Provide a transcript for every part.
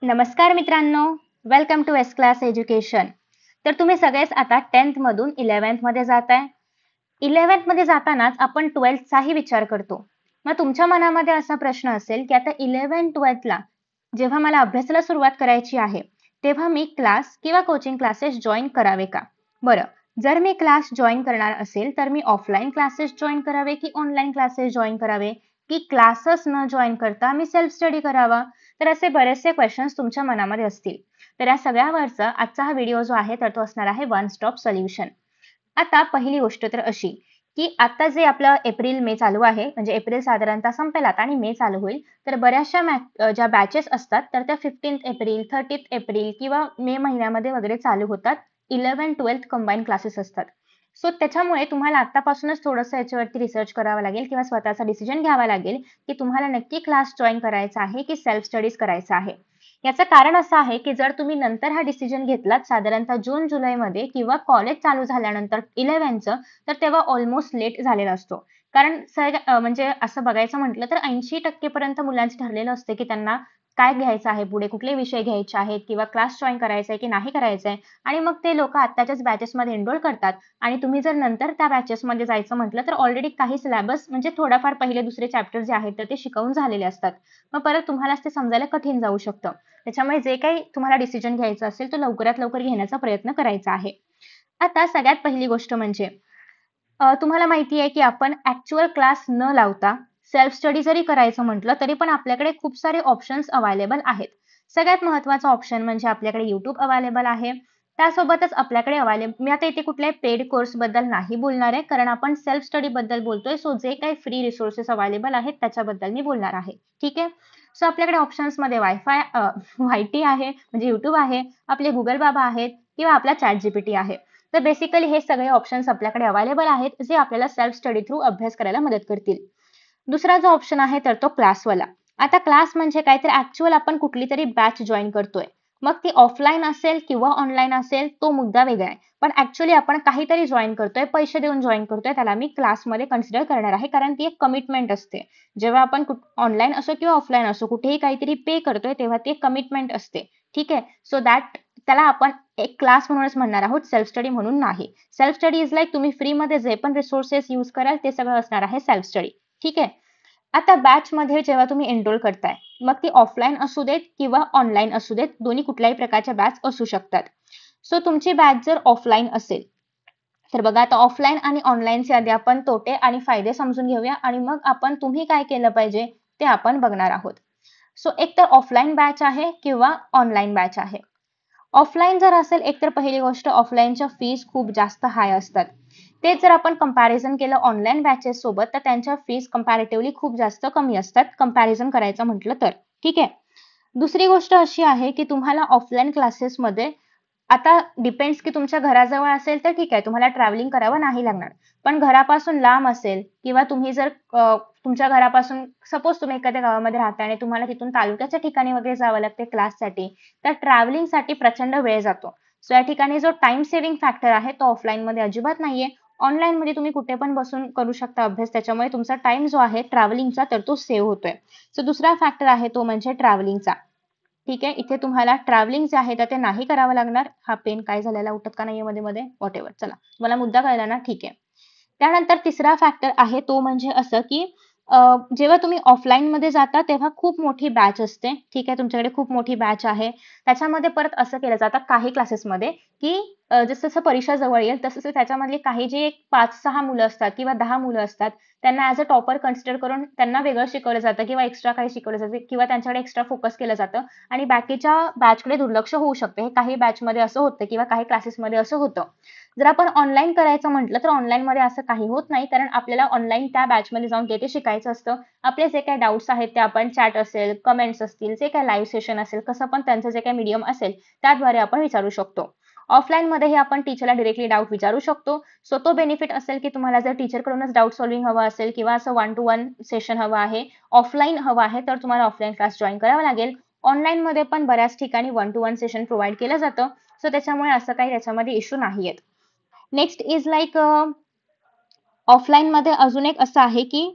नमस्कार मित्रांनो, welcome to S class education. तर तुम्ही सगळेच आता 10th मधून 11th मध्ये जाताय. 11th मध्ये जातानाच आपण 12th चाही विचार करतो. मग तुमच्या मनामध्ये असा प्रश्न असेल की आता 11th-12th ला जेव्हा मला अभ्यासाला सुरुवात करायची आहे, तेव्हा मी क्लास किंवा कोचिंग क्लासेस जॉइन करावे का? बरं, जर मी क्लास जॉइन करणार असेल, तर मी ऑफलाईन क्लासेस जॉइन करावे की ऑनलाईन क्लासेस जॉइन करावे? की क्लासेस न जॉइन करता मी सेल्फ स्टडी करावा? तर असे बरेचसे क्वेश्चन्स तुमच्या मनामध्ये असतील. तर या सगळ्यावरचा आजचा हा व्हिडिओ जो आहे तर तो असणार आहे वन स्टॉप सोल्युशन. आता पहिली गोष्ट तर अशी, की आता जे आपलं एप्रिल-मे चालू आहे, म्हणजे एप्रिल साधारणतः संपेल आता आणि मे चालू होईल. तर बऱ्याचशा ज्या बॅचेस असतात तर त्या 15th एप्रिल, 30th एप्रिल किंवा मे महिन्यामध्ये वगैरे चालू होतात. 11th-12th कंबाईन क्लासेस असतात. सो त्याच्यामुळे तुम्हाला आत्तापासूनच थोडंसं याच्यावरती रिसर्च करावा लागेल किंवा स्वतःचा डिसिजन घ्यावा लागेल, की तुम्हाला नक्की क्लास जॉइन करायचा आहे की सेल्फ स्टडीज करायचा आहे. याचं कारण असं आहे, की जर तुम्ही नंतर हा डिसिजन घेतलात साधारणतः जून-जुलैमध्ये किंवा कॉलेज चालू झाल्यानंतर 11th तर तेव्हा ऑलमोस्ट लेट झालेला असतो. कारण म्हणजे असं बघायचं म्हटलं तर 80% पर्यंत मुलांचं ठरलेलं असतं, की त्यांना काय घ्यायचं आहे पुढे, कुठले विषय घ्यायचे आहेत किंवा क्लास जॉइन करायचा आहे की नाही करायचा आहे आणि मग ते लोकं आत्ताच्याच बॅचेसमध्ये एनरोल करतात आणि तुम्ही जर नंतर त्या बॅचेसमध्ये जायचं म्हटलं तर ऑलरेडी काही सिलेबस म्हणजे थोडाफार पहिले दुसरे चॅप्टर जे आहेत तर ते शिकवून झालेले असतात. मग परत तुम्हालाच ते समजायला कठीण जाऊ शकतं. त्याच्यामुळे जे काही तुम्हाला डिसिजन घ्यायचा असेल तो लवकरात लवकर घेण्याचा प्रयत्न करायचा आहे. आता सगळ्यात पहिली गोष्ट म्हणजे तुम्हाला माहिती आहे की आपण ॲक्चुअल क्लास न लावता सेल्फ स्टडी जरी करायचं म्हटलं तरी पण आपल्याकडे खूप सारे ऑप्शन्स अवेलेबल आहेत. सगळ्यात महत्त्वाचा ऑप्शन म्हणजे आपल्याकडे YouTube अवेलेबल आहे. त्यासोबतच आपल्याकडे मी आता इथे कुठल्याही पेड कोर्सबद्दल नाही बोलणार आहे, कारण आपण सेल्फ स्टडीबद्दल बोलतोय. सो जे काही फ्री रिसोर्सेस अवेलेबल आहेत त्याच्याबद्दल मी बोलणार आहे. ठीक आहे? सो आपल्याकडे ऑप्शन्समध्ये वायटी आहे, म्हणजे YouTube आहे, आपले Google बाबा आहेत किंवा आपला ChatGPT आहे. तर बेसिकली हे सगळे ऑप्शन्स आपल्याकडे अवेलेबल आहेत, जे आपल्याला सेल्फ स्टडी थ्रू अभ्यास करायला मदत करतील. दुसरा जो ऑप्शन आहे तर तो क्लासवाला. आता क्लास म्हणजे काय तर ॲक्चुअल आपण कुठलीतरी बॅच जॉइन करतोय. मग ती ऑफलाईन असेल किंवा ऑनलाईन असेल तो मुद्दा वेगळा आहे. पण ॲक्चुअली आपण काहीतरी जॉइन करतोय, पैसे देऊन जॉइन करतोय त्याला मी क्लासमध्ये कन्सिडर करणार आहे. कारण ती एक कमिटमेंट असते. जेव्हा आपण ऑनलाईन असो किंवा ऑफलाईन असो कुठेही काहीतरी पे करतोय तेव्हा ती एक कमिटमेंट असते. ठीक आहे? सो त्याला आपण एक क्लास म्हणूनच म्हणणार आहोत, सेल्फ स्टडी म्हणून नाही. सेल्फ स्टडी इज लाइक तुम्ही फ्रीमध्ये जे पण रिसोर्सेस यूज कराल ते सगळं असणार आहे सेल्फ स्टडी. ठीक आहे? आता बॅचमध्ये जेव्हा तुम्ही एनरोल करताय, मग ती ऑफलाईन असू देत किंवा ऑनलाईन असू देत, दोन्ही कुठल्याही प्रकारच्या बॅच असू शकतात. सो तुमची बॅच जर ऑफलाईन असेल, तर बघा आता ऑफलाईन आणि ऑनलाईनचे आधी आपण तोटे आणि फायदे समजून घेऊया आणि मग आपण तुम्ही काय केलं पाहिजे ते आपण बघणार आहोत. सो एक तर ऑफलाईन बॅच आहे किंवा ऑनलाईन बॅच आहे. ऑफलाईन जर असेल एक तर पहिली गोष्ट ऑफलाईनच्या फीस खूप जास्त हाय असतात. तेच जर आपण कंपॅरिझन केलं ऑनलाईन बॅचेस सोबत तर त्यांच्या फीस कंपॅरेटिव्हली खूप जास्त कमी असतात कंपॅरिझन करायचं म्हटलं तर. ठीक आहे. दुसरी गोष्ट अशी आहे की तुम्हाला ऑफलाईन क्लासेसमध्ये आता डिपेंड्स की तुमच्या घराजवळ असेल तर ठीक आहे, तुम्हाला ट्रॅव्हलिंग करावं नाही लागणार. पण घरापासून लांब असेल किंवा तुम्ही जर तुमच्या घरापासून सपोज तुम्ही एखाद्या गावामध्ये राहताय आणि तुम्हाला तिथून तालुक्याच्या ठिकाणी वगैरे जावं लागते क्लाससाठी, तर ट्रॅव्हलिंगसाठी प्रचंड वेळ जातो. सो या ठिकाणी जो टाईम सेव्हिंग फॅक्टर आहे तो ऑफलाईनमध्ये अजिबात नाहीये. ऑनलाईनमध्ये तुम्ही कुठे पण बसून करू शकता अभ्यास. त्याच्यामुळे तुमचा टाईम जो आहे ट्रॅव्हलिंगचा तर तो सेव्ह होतोय. सो दुसरा फॅक्टर आहे तो म्हणजे ट्रॅव्हलिंगचा. ठीक आहे. इथे तुम्हाला ट्रॅव्हलिंग जे आहे तर ते नाही करावं लागणार. हा पेन काय झालेला उठत का नाहीये मध्ये-मध्ये? व्हॉटएव्हर. चला. तुम्हाला मुद्दा कळला ना? ठीक आहे. त्यानंतर तिसरा फॅक्टर आहे तो म्हणजे असं, की जेव्हा तुम्ही ऑफलाईनमध्ये जाता तेव्हा खूप मोठी बॅच असते. ठीक आहे. तुमच्याकडे खूप मोठी बॅच आहे. त्याच्यामध्ये परत असं केलं जातं काही क्लासेसमध्ये, की जसं-जसं परीक्षा जवळ येईल तसं-तसं त्याच्यामधली काही जे 5-6 मुलं असतात किंवा 10 मुलं असतात, त्यांना ॲज अ टॉपर कन्सिडर करून त्यांना वेगळं शिकवलं जातं किंवा एक्स्ट्रा काही शिकवलं जातं किंवा त्यांच्याकडे एक्स्ट्रा फोकस केलं जातं आणि बाकीच्या बॅचकडे दुर्लक्ष होऊ शकतं. हे काही बॅचमध्ये असं होतं किंवा काही क्लासेसमध्ये असं होतं. जर आपण ऑनलाईन करायचं म्हटलं तर ऑनलाईनमध्ये असं काही होत नाही, कारण आपल्याला ऑनलाईन त्या बॅचमध्ये जाऊन ते शिकायचं असतं. आपले जे काही डाउट्स आहेत ते आपण चॅट असेल, कमेंट्स असतील, जे काही लाईव्ह सेशन असेल, कसं पण त्यांचं जे काही मीडियम असेल त्याद्वारे आपण विचारू शकतो. ऑफलाईनमध्येही आपण टीचरला डायरेक्टली डाऊट विचारू शकतो. सो तो बेनिफिट असेल की तुम्हाला जर टीचरकडूनच डाऊट सॉल्व्हिंग हवं असेल किंवा असं वन टू वन सेशन हवं आहे, ऑफलाईन हवं आहे, तर तुम्हाला ऑफलाईन क्लास जॉइन करावा लागेल. ऑनलाईनमध्ये पण बऱ्याच ठिकाणी one two one session provide केलं जातं. सो त्याच्यामुळे असं काही त्याच्यामध्ये इश्यू नाहीयेत. नेक्स्ट इज लाइक ऑफलाईनमध्ये अजून एक असं आहे की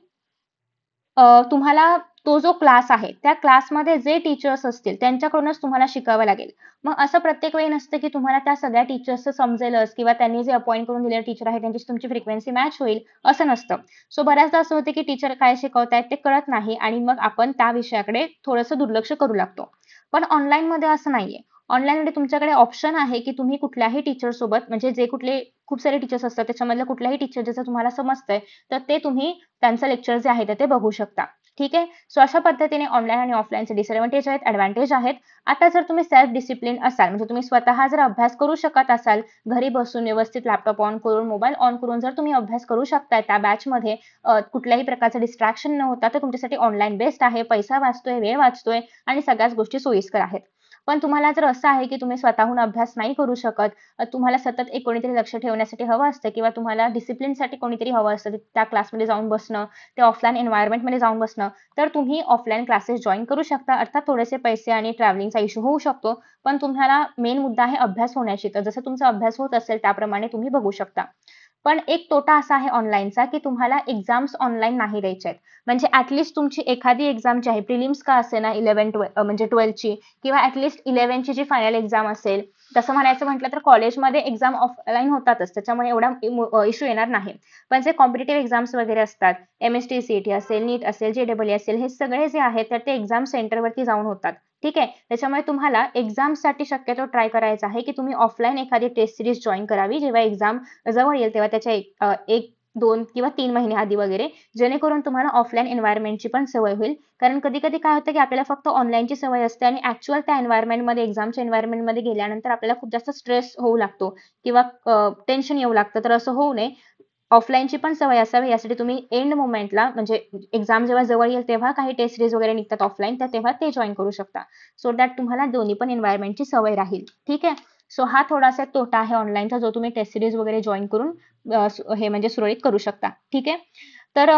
तुम्हाला तो जो क्लास आहे त्या क्लासमध्ये जे टीचर्स असतील त्यांच्याकडूनच तुम्हाला शिकावं लागेल. मग असं प्रत्येक वेळी नसतं की तुम्हाला त्या सगळ्या टीचर्सचं समजेलच किंवा त्यांनी जे अपॉइंट करून दिलेले टीचर आहे त्यांची तुमची फ्रिक्वेन्सी मॅच होईल असं नसतं. सो बऱ्याचदा असं होतं की टीचर काय शिकवतायत ते कळत नाही आणि मग आपण त्या विषयाकडे थोडंसं दुर्लक्ष करू लागतो. पण ऑनलाईनमध्ये असं नाहीये. ऑनलाईनमध्ये तुमच्याकडे ऑप्शन आहे की तुम्ही कुठल्याही टीचर सोबत म्हणजे जे कुठले खूप सारे टीचर्स असतात त्याच्यामधल्या कुठल्याही टीचर ज्याचं तुम्हाला समजतंय तर ते तुम्ही त्यांचं लेक्चर जे आहे ते बघू शकता. ठीक आहे. सो अशा पद्धतीने ऑनलाईन आणि ऑफलाईनचे डिसएडव्हांटेज आहेत, ॲडव्हांटेज आहेत. आता जर तुम्ही सेल्फ डिसिप्लिन असाल म्हणजे तुम्ही स्वतः जर अभ्यास करू शकत असाल, घरी बसून व्यवस्थित लॅपटॉप ऑन करून, मोबाईल ऑन करून जर तुम्ही अभ्यास करू शकताय त्या बॅचमध्ये कुठल्याही प्रकारचं डिस्ट्रॅक्शन न होता तर तुमच्यासाठी ऑनलाईन बेस्ट आहे. पैसा वाचतोय, वेळ वाचतोय आणि सगळ्याच गोष्टी सोयीस्कर आहेत. पण तुम्हाला जर असं आहे की तुम्ही स्वतःहून अभ्यास नाही करू शकत, तुम्हाला सतत एक कोणीतरी लक्ष ठेवण्यासाठी हवं असतं किंवा तुम्हाला डिसिप्लिनसाठी कोणीतरी हवं असतं त्या क्लासमध्ये जाऊन बसणं, ते ऑफलाईन एन्व्हायर्नमेंटमध्ये जाऊन बसणं, तर तुम्ही ऑफलाईन क्लासेस जॉइन करू शकता. अर्थात थोडेसे पैसे आणि ट्रॅव्हलिंगचा इश्यू होऊ शकतो, पण तुम्हाला मेन मुद्दा आहे अभ्यास होण्याची. तर जसं तुमचा अभ्यास होत असेल त्याप्रमाणे तुम्ही बघू शकता. पण एक तोटा असा आहे ऑनलाईनचा, की तुम्हाला एक्झाम्स ऑनलाईन नाही द्यायच्या आहेत. म्हणजे तुमची एखादी एक्झाम जी आहे प्रिलिम्स का असेना 11-12 म्हणजे 12ची किंवा ॲट 11ची जी फायनल एक्झाम असेल, तसं म्हणायचं म्हटलं तर कॉलेजमध्ये एक्झाम ऑफलाईन होतातच. त्याच्यामुळे एवढा इश्यू येणार नाही. पण जे कॉम्पिटिटिव्ह एक्झाम्स वगैरे असतात, एम-एस-टी, सी-ई-टी असेल, नीट असेल, जे-डबल-ई असेल, हे सगळे जे आहेत तर ते एक्झाम सेंटरवरती जाऊन होतात. ठीक आहे. त्याच्यामुळे तुम्हाला एक्झामसाठी शक्यतो ट्राय करायचा आहे, की तुम्ही ऑफलाईन एखादी टेस्ट सीरीज जॉइन करावी. जेव्हा एक्झाम जवळ येईल तेव्हा त्याच्या 1, 2 किंवा 3 महिने आधी वगैरे, जेणेकरून तुम्हाला ऑफलाईन एन्व्हायर्नमेंटची पण सवय होईल. कारण कधी-कधी काय होतं, की आपल्याला फक्त ऑनलाईनची सवय असते आणि ॲक्चुअल त्या एन्व्हायर्नमेंटमध्ये, एक्झामच्या एन्व्हायर्नमेंटमध्ये गेल्यानंतर आपल्याला खूप जास्त स्ट्रेस होऊ लागतो किंवा टेन्शन येऊ लागतं. तर असं होऊ नये. ऑफलाईनची पण सवय असावी यासाठी तुम्ही एंड मोमेंटला म्हणजे एक्झाम जेव्हा जवळ येईल तेव्हा काही टेस्ट सीरीज वगैरे निघतात ऑफलाईन, तर तेव्हा ते जॉइन करू शकता. सो दॅट तुम्हाला दोन्ही पण एन्व्हायर्नमेंटची सवय राहील. ठीक आहे. सो हा थोडासा तोटा आहे ऑनलाईनचा जो तुम्ही टेस्ट सीरीज वगैरे जॉइन करून हे म्हणजे सुरळीत करू शकता. ठीक आहे. तर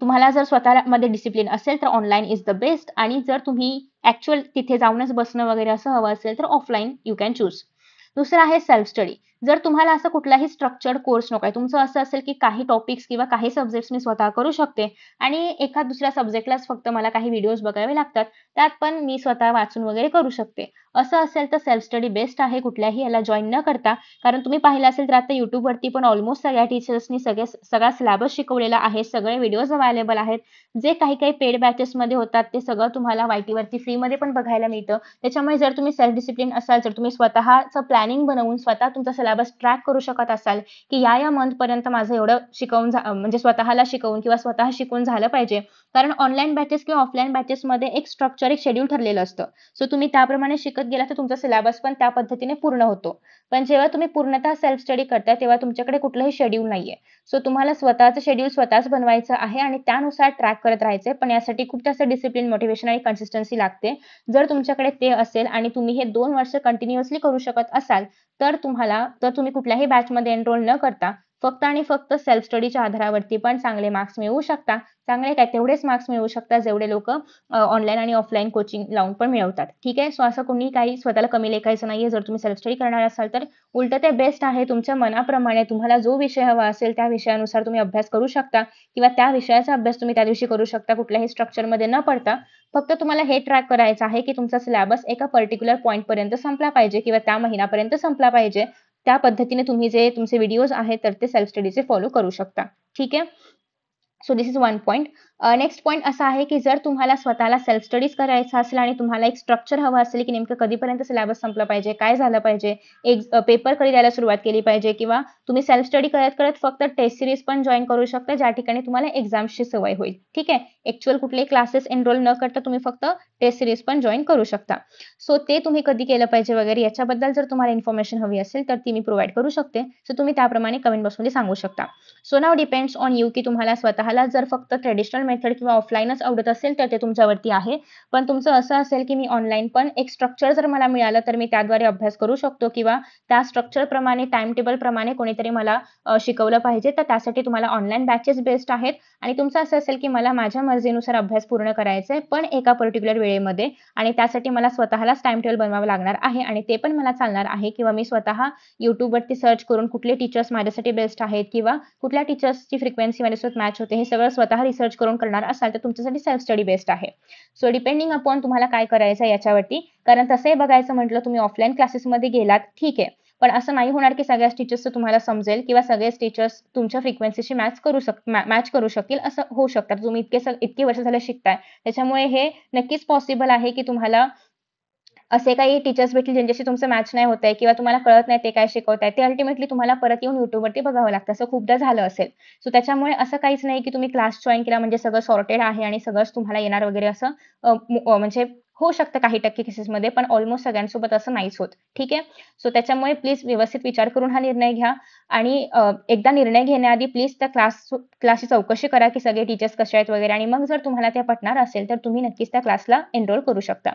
तुम्हाला जर स्वतःमध्ये डिसिप्लिन असेल तर ऑनलाईन इज द बेस्ट आणि जर तुम्ही ॲक्चुअल तिथे जाऊनच बसणं वगैरे असं हवं असेल तर ऑफलाईन यू कॅन चूज. दुसरं आहे सेल्फ स्टडी. जर तुम्हाला असं कुठलाही स्ट्रक्चर्ड कोर्स नको आहे, तुमचं असं असेल की काही टॉपिक्स किंवा काही सब्जेक्ट्स मी स्वतः करू शकते आणि एखाद दुसऱ्या सब्जेक्टलाच फक्त मला काही व्हिडिओज बघावे लागतात, त्यात पण मी स्वतः वाचून वगैरे करू शकते. असं असेल तर सेल्फ स्टडी बेस्ट आहे कुठल्याही याला जॉइन न करता. कारण तुम्ही पाहिलं असेल तर आता YouTubeवरती पण ऑलमोस्ट सगळ्या टीचर्सनी सगळा सिलेबस शिकवलेला आहे. सगळे व्हिडिओज अवेलेबल आहेत. जे काही पेड बॅचेसमध्ये होतात ते सगळं तुम्हाला YTवरती फ्रीमध्ये पण बघायला मिळतं. त्याच्यामुळे जर तुम्ही सेल्फ डिसिप्लिन असाल, जर तुम्ही स्वतःचं प्लॅनिंग बनवून स्वतः तुमचा सिलेबस ट्रॅक करू शकत असाल, की या मंथपर्यंत माझं एवढं शिकवून म्हणजे स्वतःला शिकवून किंवा स्वतः शिकून झालं पाहिजे. कारण ऑनलाईन बॅचेस किंवा ऑफलाईन बॅचेसमध्ये एक स्ट्रक्चर, एक शेड्यूल ठरलेलं असतं. सो तुम्ही त्याप्रमाणे शिकत गेला तर तुमचा सिलेबस पण त्या पद्धतीने पूर्ण होतो. पण जेव्हा तुम्ही पूर्णतः सेल्फ स्टडी करताय तेव्हा तुमच्याकडे कुठलंही शेड्यूल नाहीये. सो तुम्हाला स्वतःचं शेड्यूल स्वतःच बनवायचं आहे आणि त्यानुसार ट्रॅक करत राहायचंय. पण यासाठी खूप जास्त डिसिप्लिन, मोटिव्हेशन आणि कन्सिस्टन्सी लागते. जर तुमच्याकडे ते असेल आणि तुम्ही हे 2 वर्ष कंटिन्युअसली करू शकत असाल, तर तुम्ही कुठल्याही बॅचमध्ये एनरोल न करता फक्त आणि फक्त सेल्फ स्टडीच्या आधारावरती पण चांगले मार्क्स मिळवू शकता. चांगले काय तेवढेच मार्क्स मिळवू शकता जेवढे लोकं ऑनलाईन आणि ऑफलाईन कोचिंग लावून पण मिळवतात. ठीक आहे. सो असं कोणी काही स्वतःला कमी लेखायचं नाहीये. जर तुम्ही सेल्फ स्टडी करणार असाल तर उलटं ते बेस्ट आहे. तुमच्या मनाप्रमाणे तुम्हाला जो विषय हवा असेल त्या विषयानुसार तुम्ही अभ्यास करू शकता किंवा त्या विषयाचा अभ्यास तुम्ही त्या दिवशी करू शकता कुठल्याही स्ट्रक्चरमध्ये न पडता. फक्त तुम्हाला हे ट्रॅक करायचं आहे, की तुमचा सिलेबस एका पर्टिक्युलर पॉइंटपर्यंत संपला पाहिजे किंवा त्या महिन्यापर्यंत संपला पाहिजे. त्या पद्धतीने तुम्ही जे तुमचे व्हिडिओज आहेत तर ते सेल्फ स्टडीचे फॉलो करू शकता. ठीक आहे. So this is one point. Next point असा आहे, की जर तुम्हाला स्वतःला सेल्फ स्टडीज करायचा असेल आणि तुम्हाला एक स्ट्रक्चर हवं असेल, की नेमकं कधीपर्यंत सिलेबस संपला पाहिजे, काय झालं पाहिजे, एक पेपर कधी द्यायला सुरुवात केली पाहिजे किंवा तुम्ही सेल्फ स्टडी करत-करत फक्त टेस्ट सीरीज पण जॉइन करू शकता, ज्या ठिकाणी तुम्हाला एक्झाम्सची सवय होईल. ठीक आहे. ॲक्चुअल कुठलेही क्लासेस एनरोल न करता तुम्ही फक्त टेस्ट सीरीज पण जॉइन करू शकता. सो ते तुम्ही कधी केलं पाहिजे वगैरे याच्याबद्दल जर तुम्हाला इन्फॉर्मेशन हवी असेल, तर ती मी प्रोव्हाईड करू शकते. सो तुम्ही त्याप्रमाणे कमेंट बॉक्समध्ये सांगू शकता. So now depends on you, की तुम्हाला स्वतःला जर फक्त ट्रेडिशनल मेथड किंवा ऑफलाईनच आवडत असेल तर ते तुमच्यावरती आहे. पण तुमचं असं असेल की मी ऑनलाईन पण एक स्ट्रक्चर जर मला मिळालं तर मी त्याद्वारे अभ्यास करू शकतो किंवा त्या स्ट्रक्चरप्रमाणे, टाईम टेबलप्रमाणे कोणीतरी मला शिकवलं पाहिजे, तर त्यासाठी तुम्हाला ऑनलाईन बॅचेस बेस्ट आहेत. आणि तुमचं असं असेल की मला माझ्या मर्जीनुसार अभ्यास पूर्ण करायचा आहे, पण एका पर्टिक्युलर वेळेमध्ये आणि त्यासाठी मला स्वतःलाच टाईम टेबल बनवावं लागणार आहे आणि ते पण मला चालणार आहे किंवा मी स्वतः YouTubeवरती सर्च करून कुठले टीचर्स माझ्यासाठी बेस्ट आहेत किंवा कुठल्या टीचर्सची फ्रिक्वेन्सी माझ्यासोबत मॅच होते हे सगळं स्वतः रिसर्च करून जाऊन करणार असाल तर तुमच्यासाठी सेल्फ स्टडी बेस्ट आहे. सो डिपेंडिंग अपॉन तुम्हाला काय करायचं याच्यावरती, कारण तसंही बघायचं म्हटलं तुम्ही ऑफलाईन क्लासेसमध्ये गेलात ठीक आहे, पण असं नाही होणार की सगळ्याच टीचर्सचं तुम्हाला समजेल किंवा सगळेच टीचर्स तुमच्या फ्रिक्वेन्सीशी मॅच करू शकतील असं होऊ शकतं. तुम्ही इतके वर्ष झाले शिकताय, त्याच्यामुळे हे नक्कीच पॉसिबल आहे की तुम्हाला असे काही टीचर्स भेटतील ज्यांच्याशी तुमचं मॅच नाही होत आहे किंवा तुम्हाला कळत नाही ते काय शिकवतायत. ते अल्टिमेटली तुम्हाला परत येऊन YouTubeवरती बघावं लागतं. असं खूपदा झालं असेल. सो त्याच्यामुळे असं काहीच नाही की तुम्ही क्लास जॉइन केला म्हणजे सगळं सॉर्टेड आहे आणि सगळंच तुम्हाला येणार वगैरे असं म्हणजे होऊ शकतं काही टक्के केसेसमध्ये, पण ऑलमोस्ट सगळ्यांसोबत असं नाहीच होत. ठीक आहे. सो त्याच्यामुळे प्लीज व्यवस्थित विचार करून हा निर्णय घ्या आणि एकदा निर्णय घेण्याआधी प्लीज त्या क्लासची चौकशी करा की सगळे टीचर्स कसे आहेत वगैरे, आणि मग जर तुम्हाला ते पटणार असेल तर तुम्ही नक्कीच त्या क्लासला एनरोल करू शकता.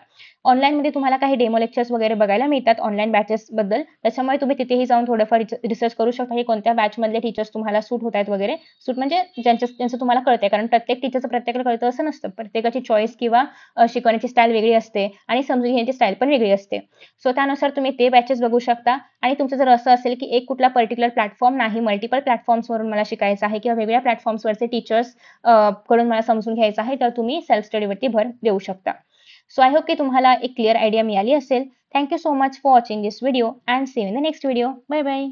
ऑनलाईनमध्ये तुम्हाला काही डेमो लेक्चर्स वगैरे बघायला मिळतात ऑनलाईन बॅचेसबद्दल. त्याच्यामुळे तुम्ही तिथेही जाऊन थोडंफार रिसर्च करू शकता की कोणत्या बॅचमधले टीचर्स तुम्हाला सूट होत आहेत वगैरे. सूट म्हणजे ज्यांचं तुम्हाला कळतंय, कारण प्रत्येक टीचरचं प्रत्येकाला कळतं असं नसतं. प्रत्येकाची चॉईस किंवा शिकवण्याची स्टाईल वेगळी असते आणि समजून घेण्याची स्टाईल पण वेगळी असते. सो त्यानुसार तुम्ही ते बॅचेस बघू शकता. आणि तुमचं जर असं असेल की एक कुठला पर्टिक्युलर प्लॅटफॉर्म नाही, मल्टिपल प्लॅटफॉर्म्सवरून मला शिकायचं आहे किंवा वेगळ्या प्लॅटफॉर्म्सवरचे टीचर्स कडून मला समजून घ्यायचं आहे, तर तुम्ही सेल्फ स्टडीवरती भर देऊ शकता. सो आय होप की तुम्हाला एक क्लिअर आयडिया मिळाली असेल. Thank you so much for watching this video and see you in the next video. Bye bye.